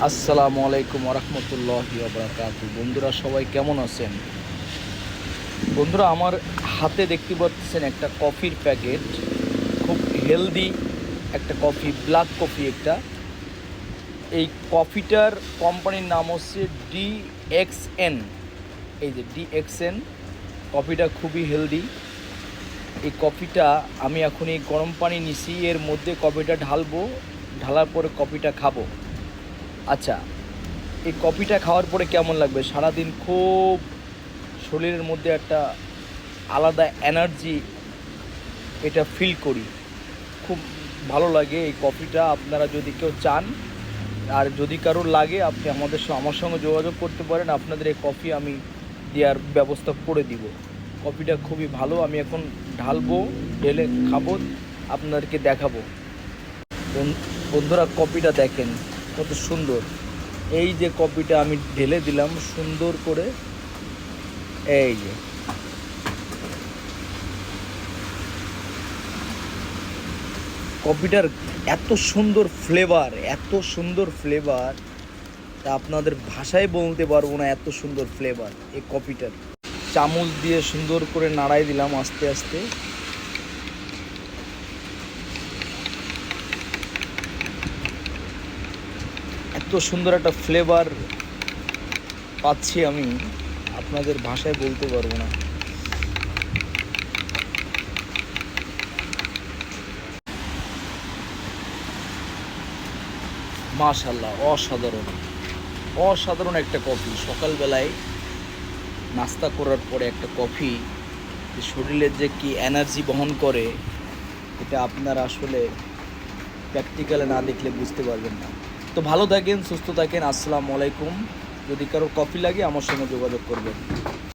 আসসালামু আলাইকুম ওরহমতুল্লাহি ওয়াবারাকাতুহু। বন্ধুরা সবাই কেমন আছেন? বন্ধুরা, আমার হাতে দেখতে পাচ্ছেন একটা কফির প্যাকেট। খুব হেলদি একটা কফি, ব্ল্যাক কফি একটা। এই কফিটার কোম্পানির নাম হচ্ছে DXN। এই যে DXN কফিটা খুবই হেলদি। এই কফিটা আমি এখন এই গরম পানি নিছি, এর মধ্যে কফিটা ঢালবো, ঢালার পরে কফিটা খাবো। আচ্ছা, এই কফিটা খাওয়ার পরে কেমন লাগবে? সারাদিন খুব শরীরের মধ্যে একটা আলাদা এনার্জি এটা ফিল করি, খুব ভালো লাগে এই কফিটা। আপনারা যদি কেউ চান আর যদি কারোর লাগে, আপনি আমার সঙ্গে যোগাযোগ করতে পারেন, আপনাদের এই কফি আমি দেওয়ার ব্যবস্থা করে দিব। কফিটা খুবই ভালো। আমি এখন ঢালবো, ঢেলে খাবো, আপনাদেরকে দেখাবো। বন্ধুরা, কফিটা দেখেন কত সুন্দর। এই যে কফিটা আমি ঢেলে দিলাম সুন্দর করে, এই যে কফিটার এত সুন্দর ফ্লেভার, এত সুন্দর ফ্লেভার, তা আপনাদের ভাষায় বলতে পারবো না, এত সুন্দর ফ্লেভার এই কফিটার। চামচ দিয়ে সুন্দর করে নাড়াই দিলাম আস্তে আস্তে। এত সুন্দর একটা ফ্লেভার পাচ্ছি আমি, আপনাদের ভাষায় বলতে পারবো না। মাশাল্লাহ, অসাধারণ, অসাধারণ একটা কফি। সকালবেলায় নাস্তা করার পরে একটা কফি যে শরীরের যে কি এনার্জি বহন করে, এটা আপনারা আসলে প্র্যাকটিক্যালে না দেখলে বুঝতে পারবেন না। তো ভালো থাকেন, সুস্থ থাকেন। আসসালামু আলাইকুম। যদি কারো কফি লাগে আমার সঙ্গে যোগাযোগ করবেন।